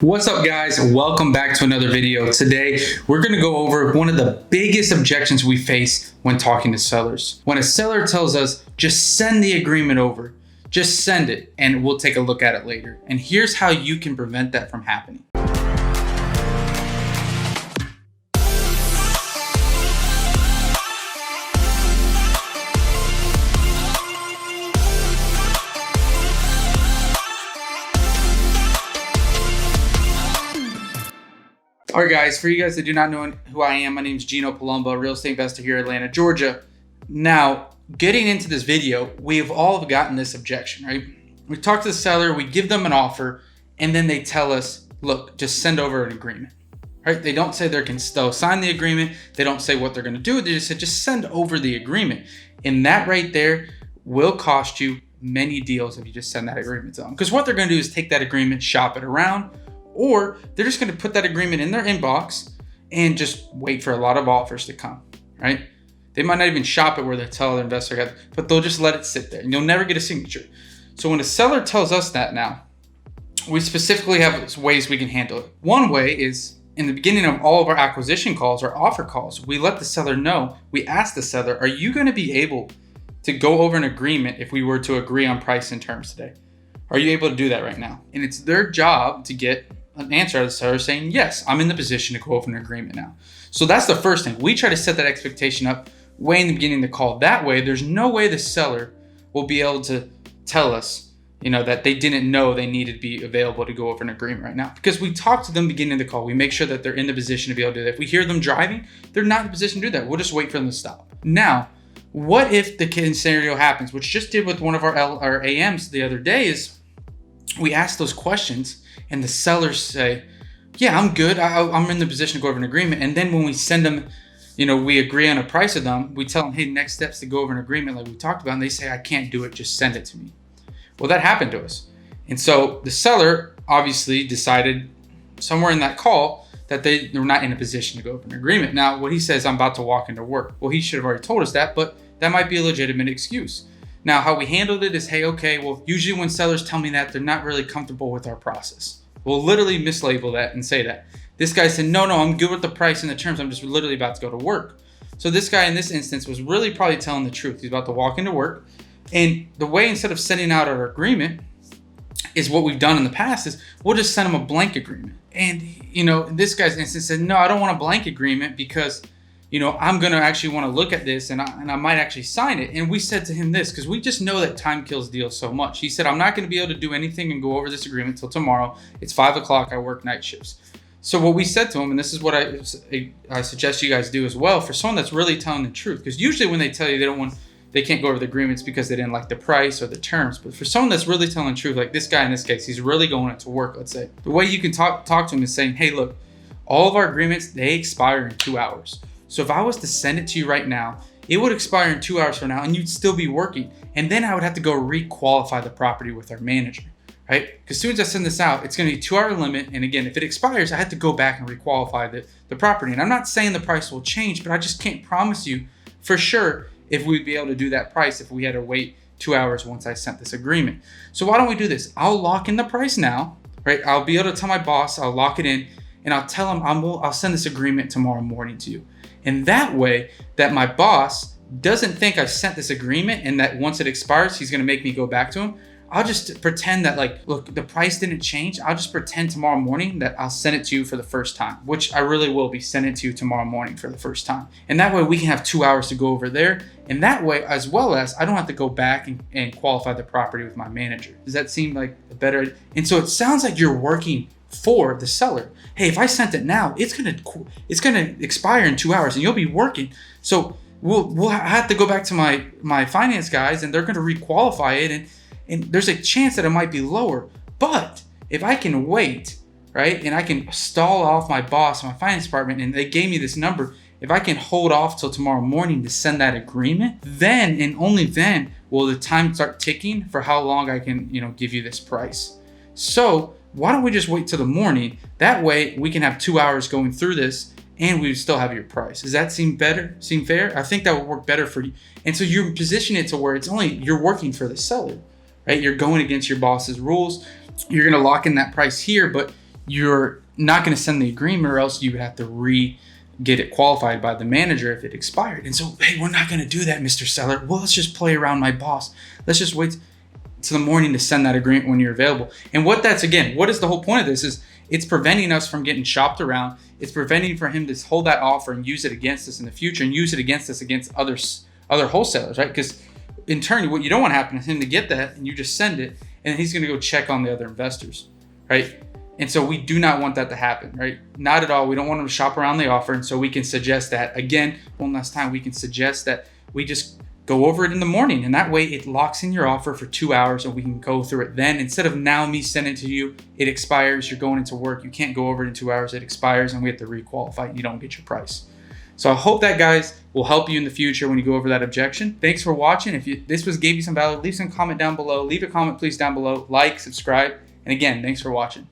What's up, guys? Welcome back to another video. Today, we're going to go over one of the biggest objections we face when talking to sellers. When a seller tells us, just send the agreement over, just send it, and we'll take a look at it later. And here's how you can prevent that from happening. All right, guys, for you guys that do not know who I am, my name is Gino Palumbo, real estate investor here in Atlanta, Georgia. Now, getting into this video, we've all gotten this objection, right? We talk to the seller, we give them an offer, and then they tell us, look, just send over an agreement, right? They don't say they'll sign the agreement. They don't say what they're going to do. They just say, just send over the agreement. And that right there will cost you many deals if you just send that agreement to them. Because what they're going to do is take that agreement, shop it around, or they're just going to put that agreement in their inbox and just wait for a lot of offers to come, right? They might not even shop it where they tell the investor, but they'll just let it sit there and you'll never get a signature. So when a seller tells us that now, we specifically have ways we can handle it. One way is in the beginning of all of our acquisition calls or offer calls, we let the seller know, we ask the seller, are you going to be able to go over an agreement if we were to agree on price and terms today? Are you able to do that right now? And it's their job to get an answer out of the seller saying, yes, I'm in the position to go over an agreement now. So that's the first thing. We try to set that expectation up way in the beginning of the call. That way, there's no way the seller will be able to tell us, that they didn't know they needed to be available to go over an agreement right now. Because we talk to them beginning of the call. We make sure that they're in the position to be able to do that. If we hear them driving, they're not in the position to do that. We'll just wait for them to stop. Now, what if the scenario happens, which just did with one of our AMs the other day, is we ask those questions and the sellers say, yeah, I'm good. I'm in the position to go over an agreement. And then when we send them, we agree on a price with them, we tell them, hey, next steps to go over an agreement like we talked about. And they say, I can't do it. Just send it to me. Well, that happened to us. And so the seller obviously decided somewhere in that call that they were not in a position to go over an agreement. Now, what he says, I'm about to walk into work. Well, he should have already told us that, but that might be a legitimate excuse. Now, how we handled it is, hey, okay, well, usually when sellers tell me that, they're not really comfortable with our process. We'll literally mislabel that and say that. This guy said, no, I'm good with the price and the terms. I'm just literally about to go to work. So this guy in this instance was really probably telling the truth. He's about to walk into work. And the way, instead of sending out our agreement, is what we've done in the past is we'll just send him a blank agreement. And, in this guy's instance said, no, I don't want a blank agreement because I'm going to actually want to look at this and I might actually sign it. And we said to him this, because we just know that time kills deals so much. He said, I'm not going to be able to do anything and go over this agreement till tomorrow. It's 5:00. I work night shifts. So what we said to him, and this is what I suggest you guys do as well, for someone that's really telling the truth, because usually when they tell you they can't go over the agreements because they didn't like the price or the terms. But for someone that's really telling the truth, like this guy in this case, he's really going into work, let's say. The way you can talk to him is saying, hey, look, all of our agreements, they expire in 2 hours. So if I was to send it to you right now, it would expire in 2 hours from now and you'd still be working. And then I would have to go re-qualify the property with our manager, right? Because as soon as I send this out, it's going to be a 2-hour limit. And again, if it expires, I have to go back and re-qualify the property. And I'm not saying the price will change, but I just can't promise you for sure if we'd be able to do that price if we had to wait 2 hours once I sent this agreement. So why don't we do this? I'll lock in the price now, right? I'll be able to tell my boss, I'll lock it in, and I'll tell him I'll send this agreement tomorrow morning to you. And that way that my boss doesn't think I've sent this agreement and that once it expires, he's going to make me go back to him. I'll just pretend that look, the price didn't change. I'll just pretend tomorrow morning that I'll send it to you for the first time, which I really will be sending to you tomorrow morning for the first time. And that way we can have 2 hours to go over there. And that way, as well as I don't have to go back and qualify the property with my manager. Does that seem like a better? And so it sounds like you're working for the seller. Hey, if I sent it now, it's gonna expire in 2 hours and you'll be working. So we'll have to go back to my finance guys and they're gonna re-qualify it and there's a chance that it might be lower. But if I can wait, right, and I can stall off my boss, my finance department, and they gave me this number, if I can hold off till tomorrow morning to send that agreement, then and only then will the time start ticking for how long I can, give you this price. So why don't we just wait till the morning? That way we can have 2 hours going through this and we still have your price. Does that seem better? Seem fair? I think that would work better for you. And so you're positioning it to where you're working for the seller, right? You're going against your boss's rules. You're going to lock in that price here, but you're not going to send the agreement, or else you would have to get it qualified by the manager if it expired. And so, hey, we're not going to do that, Mr. Seller. Well, let's just play around my boss. Let's just wait to the morning to send that agreement when you're available. And what is the whole point of this is it's preventing us from getting shopped around. It's preventing for him to hold that offer and use it against us in the future, and use it against us against other wholesalers, right? Because in turn, what you don't want to happen is him to get that and you just send it, and he's going to go check on the other investors, right? And so we do not want that to happen, right? Not at all. We don't want them to shop around the offer. And so we can suggest that, again, one last time, we can suggest that we just go over it in the morning. And that way it locks in your offer for 2 hours, and we can go through it then. Instead of now me sending it to you, it expires, you're going into work, you can't go over it in 2 hours, it expires, and we have to requalify, you don't get your price. So I hope that, guys, will help you in the future when you go over that objection. Thanks for watching. If gave you some value, leave some comment down below. Leave a comment, please, down below. Like, subscribe. And again, thanks for watching.